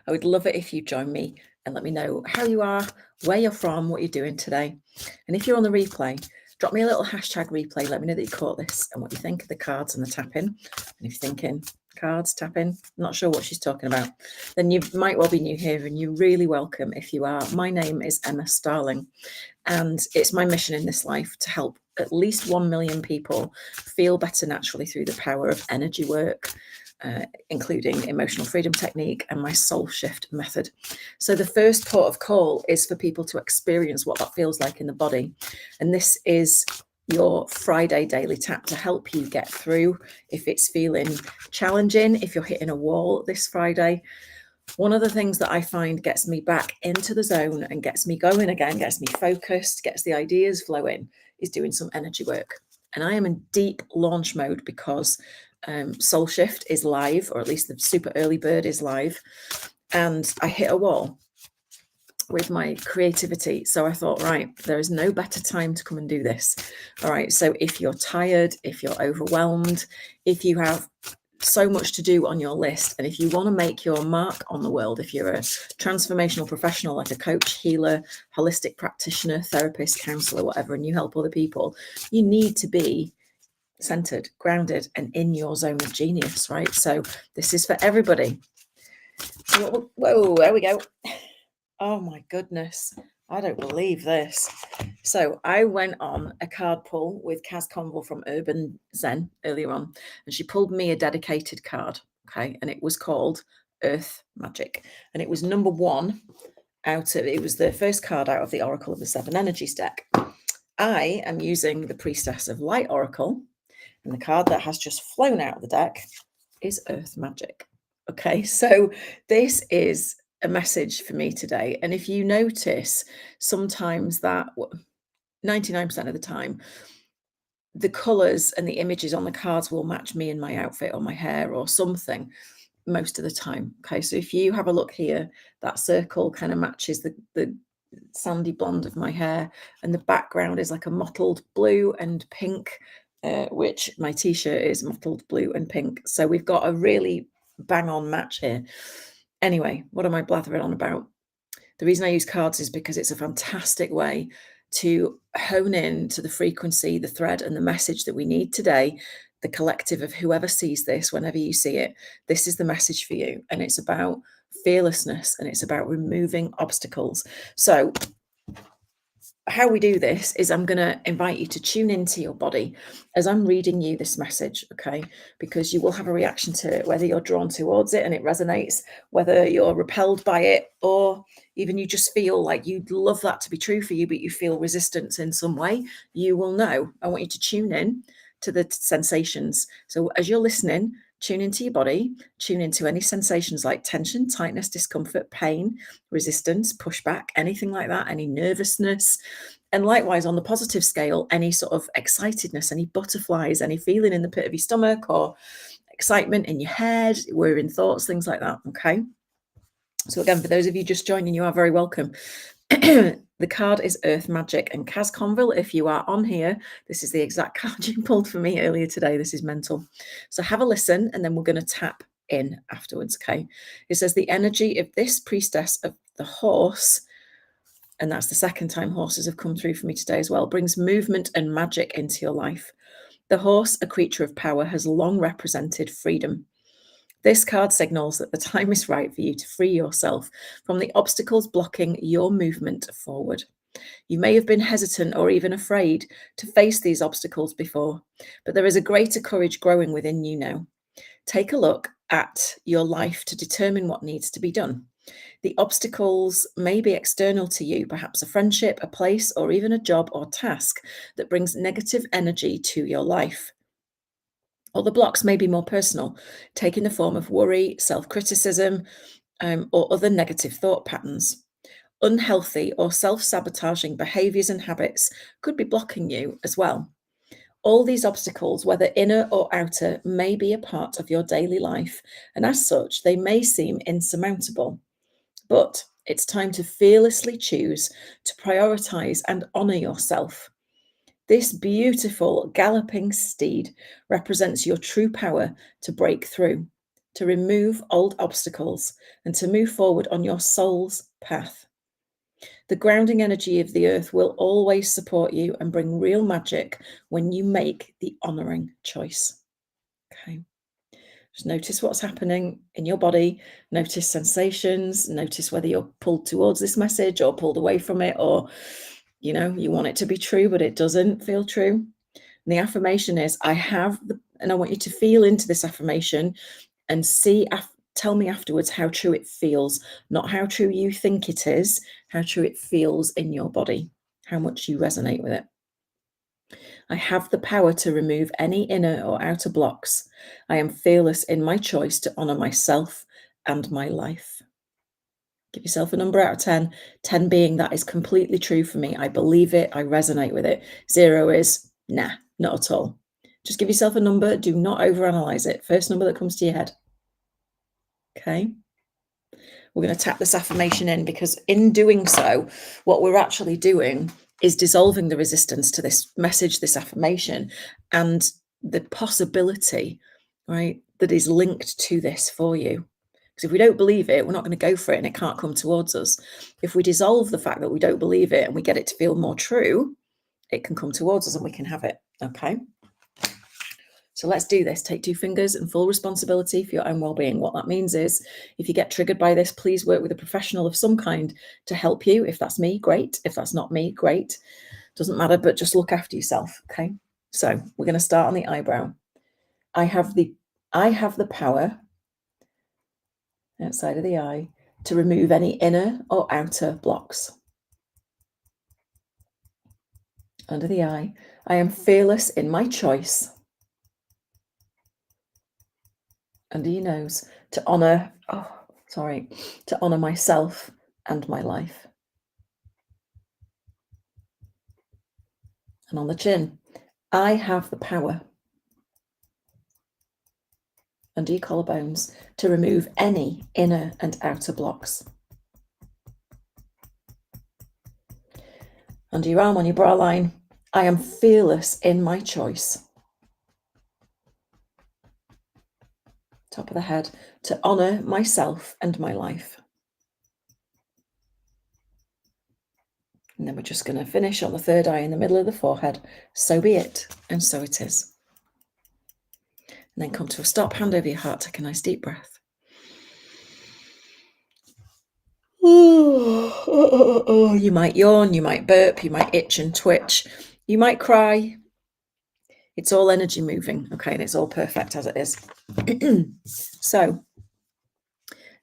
I would love it if you join me and let me know how you are, where you're from, what you're doing today. And if you're on the replay, drop me a little hashtag replay. Let me know that you caught this and what you think of the cards and the tapping. And if you're thinking, cards, tapping, not sure what she's talking about, then you might well be new here, and you're really welcome if you are. My name is Emma Starling, and it's my mission in this life to help at least 1 million people feel better naturally through the power of energy work, including emotional freedom technique and my soul shift method. So the first port of call is for people to experience what that feels like in the body. And this is your Friday daily tap to help you get through if it's feeling challenging, if you're hitting a wall this Friday. One of the things that I find gets me back into the zone and gets me going again, gets me focused, gets the ideas flowing, is doing some energy work. And I am in deep launch mode because Soul Shift is live, or at least the super early bird is live. And I hit a wall with my creativity. So I thought, right, there is no better time to come and do this. All right. So if you're tired, if you're overwhelmed, if you have so much to do on your list, and if you want to make your mark on the world, if you're a transformational professional like a coach, healer, holistic practitioner, therapist, counselor, whatever, and you help other people, you need to be centered, grounded, and in your zone of genius, right? So this is for everybody. Whoa, there we go. Oh my goodness, I don't believe this. So I went on a card pull with Kaz Conville from Urban Zen earlier on, and she pulled me a dedicated card, okay? And it was called Earth Magic. And it was number one it was the first card out of the Oracle of the Seven Energies deck. I am using the Priestess of Light Oracle, and the card that has just flown out of the deck is Earth Magic. Okay, so this is a message for me today. And if you notice, sometimes that 99% of the time, the colors and the images on the cards will match me in my outfit or my hair or something most of the time. Okay, so if you have a look here, that circle kind of matches the sandy blonde of my hair, and the background is like a mottled blue and pink, which my t-shirt is mottled blue and pink. So we've got a really bang on match here. Anyway, what am I blathering on about? The reason I use cards is because it's a fantastic way to hone in to the frequency, the thread, and the message that we need today. The collective of whoever sees this, whenever you see it, this is the message for you. And it's about fearlessness, and it's about removing obstacles. So how we do this is I'm going to invite you to tune into your body as I'm reading you this message, okay? Because you will have a reaction to it, whether you're drawn towards it and it resonates, whether you're repelled by it, or even you just feel like you'd love that to be true for you, but you feel resistance in some way. You will know. I want you to tune in to the sensations. So as you're listening, tune into your body, tune into any sensations like tension, tightness, discomfort, pain, resistance, pushback, anything like that, any nervousness. And likewise, on the positive scale, any sort of excitedness, any butterflies, any feeling in the pit of your stomach, or excitement in your head, whirring thoughts, things like that. Okay. So again, for those of you just joining, you are very welcome. The card is Earth Magic, and Kaz Conville, if you are on here, this is the exact card you pulled for me earlier today. This is mental. So have a listen, and then we're going to tap in afterwards, okay? It says the energy of this priestess of the horse, and that's the second time horses have come through for me today as well, brings movement and magic into your life. The horse, a creature of power, has long represented freedom. This card signals that the time is right for you to free yourself from the obstacles blocking your movement forward. You may have been hesitant or even afraid to face these obstacles before, but there is a greater courage growing within you now. Take a look at your life to determine what needs to be done. The obstacles may be external to you, perhaps a friendship, a place, or even a job or task that brings negative energy to your life. Or the blocks may be more personal, taking the form of worry, self-criticism, or other negative thought patterns. Unhealthy or self-sabotaging behaviors and habits could be blocking you as well. All these obstacles, whether inner or outer, may be a part of your daily life, and as such, they may seem insurmountable. But it's time to fearlessly choose to prioritize and honor yourself. This beautiful galloping steed represents your true power to break through. to remove old obstacles and to move forward on your soul's path. The grounding energy of the earth will always support you and bring real magic when you make the honoring choice. Okay. Just notice what's happening in your body, notice sensations, notice whether you're pulled towards this message or pulled away from it, or, you know, you want it to be true, but it doesn't feel true. And the affirmation is, I have the, and I want you to feel into this affirmation and tell me afterwards how true it feels, not how true you think it is, how true it feels in your body, how much you resonate with it. I have the power to remove any inner or outer blocks. I am fearless in my choice to honor myself and my life. Give yourself a number out of 10, 10 being that is completely true for me. I believe it, I resonate with it. 0 is nah, not at all. Just give yourself a number, do not overanalyze it. First number that comes to your head. Okay. We're going to tap this affirmation in, because in doing so, what we're actually doing is dissolving the resistance to this message, this affirmation, and the possibility, right, that is linked to this for you. Because if we don't believe it, we're not going to go for it and it can't come towards us. If we dissolve the fact that we don't believe it and we get it to feel more true, it can come towards us and we can have it. Okay. So let's do this. Take 2 fingers and full responsibility for your own well-being. What that means is, if you get triggered by this, please work with a professional of some kind to help you. If that's me, great. If that's not me, great. Doesn't matter, but just look after yourself. Okay. So we're going to start on the eyebrow. I have the power outside of the eye to remove any inner or outer blocks. Under the eye, I am fearless in my choice. Under your nose, to honor myself and my life. And on the chin, I have the power, under your collarbones, to remove any inner and outer blocks. Under your arm, on your bra line, I am fearless in my choice. Top of the head, to honor myself and my life. And then we're just going to finish on the third eye in the middle of the forehead. So be it, and so it is. And then come to a stop, hand over your heart, take a nice deep breath. You might yawn, you might burp, you might itch and twitch, you might cry. It's all energy moving, okay, and it's all perfect as it is. So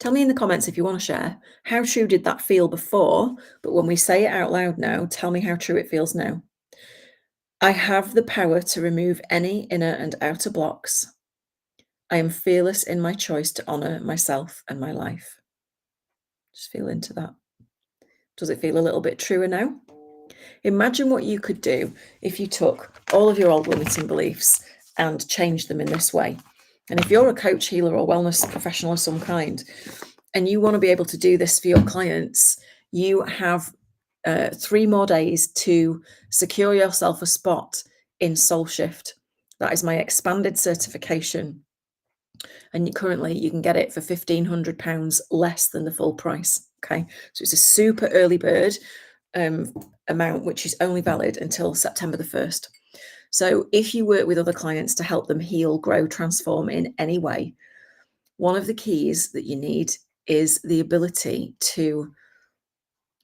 tell me in the comments if you want to share, how true did that feel before? But when we say it out loud now, tell me how true it feels now. I have the power to remove any inner and outer blocks. I am fearless in my choice to honor myself and my life. Just feel into that. Does it feel a little bit truer now? Imagine what you could do if you took all of your old limiting beliefs and changed them in this way. And if you're a coach, healer, or wellness professional of some kind, and you want to be able to do this for your clients, you have 3 more days to secure yourself a spot in Soul Shift. That is my expanded certification. And currently you can get it for £1,500 less than the full price. Okay. So it's a super early bird amount, which is only valid until September the 1st. So if you work with other clients to help them heal, grow, transform in any way, one of the keys that you need is the ability to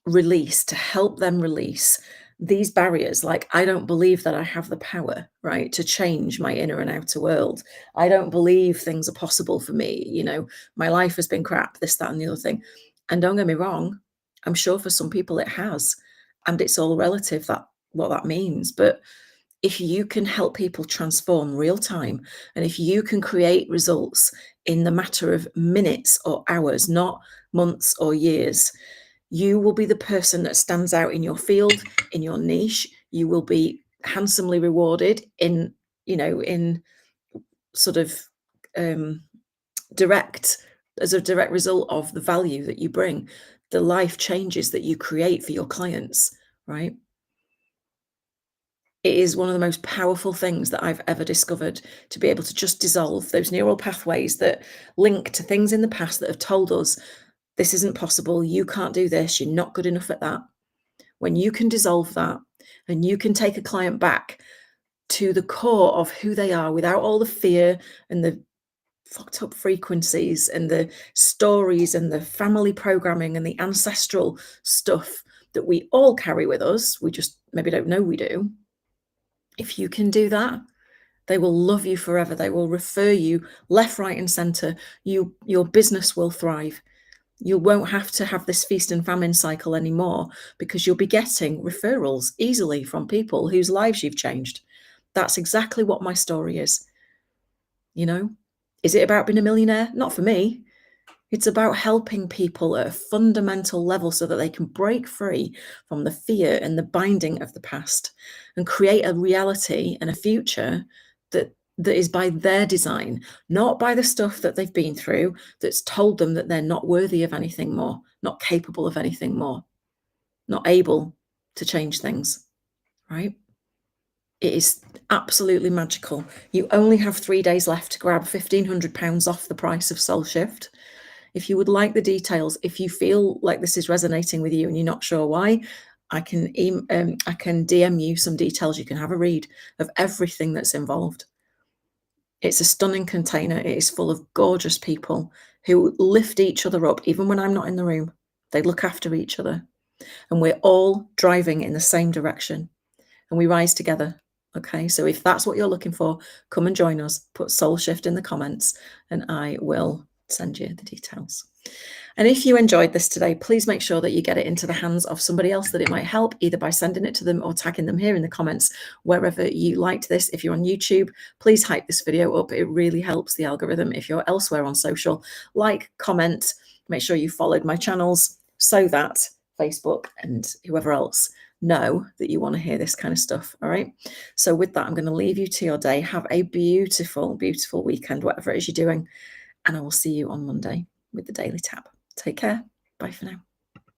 release, to help them release these barriers. Like, I don't believe that I have the power, right, to change my inner and outer world. I don't believe things are possible for me. You know, my life has been crap, this, that, and the other thing. And don't get me wrong, I'm sure for some people it has. And it's all relative, that what that means. But if you can help people transform real time, and if you can create results in the matter of minutes or hours, not months or years, you will be the person that stands out in your field, in your niche. You will be handsomely rewarded in, you know, in sort of as a direct result of the value that you bring, the life changes that you create for your clients, right? It is one of the most powerful things that I've ever discovered, to be able to just dissolve those neural pathways that link to things in the past that have told us this isn't possible, you can't do this, you're not good enough at that. When you can dissolve that and you can take a client back to the core of who they are without all the fear and the fucked up frequencies and the stories and the family programming and the ancestral stuff that we all carry with us, we just maybe don't know we do. If you can do that, they will love you forever. They will refer you left, right, and center. Your business will thrive. You won't have to have this feast and famine cycle anymore, because you'll be getting referrals easily from people whose lives you've changed. That's exactly what my story is. Is it about being a millionaire? Not for me. It's about helping people at a fundamental level so that they can break free from the fear and the binding of the past and create a reality and a future that is by their design, not by the stuff that they've been through that's told them that they're not worthy of anything more, not capable of anything more, not able to change things, right? It is absolutely magical. You only have 3 days left to grab £1,500 off the price of Soul Shift. If you would like the details, if you feel like this is resonating with you and you're not sure why, I can DM you some details. You can have a read of everything that's involved. It's a stunning container. It is full of gorgeous people who lift each other up, even when I'm not in the room. They look after each other. And we're all driving in the same direction. And we rise together. Okay, so if that's what you're looking for, come and join us. Put Soul Shift in the comments and I will send you the details. And if you enjoyed this today, please make sure that you get it into the hands of somebody else that it might help, either by sending it to them or tagging them here in the comments, wherever you liked this. If you're on YouTube, please hype this video up. It really helps the algorithm. If you're elsewhere on social, like, comment, make sure you followed my channels so that Facebook and whoever else know that you want to hear this kind of stuff. All right. So with that, I'm going to leave you to your day. Have a beautiful, beautiful weekend, whatever it is you're doing. And I will see you on Monday with the Daily Tap. Take care. Bye for now.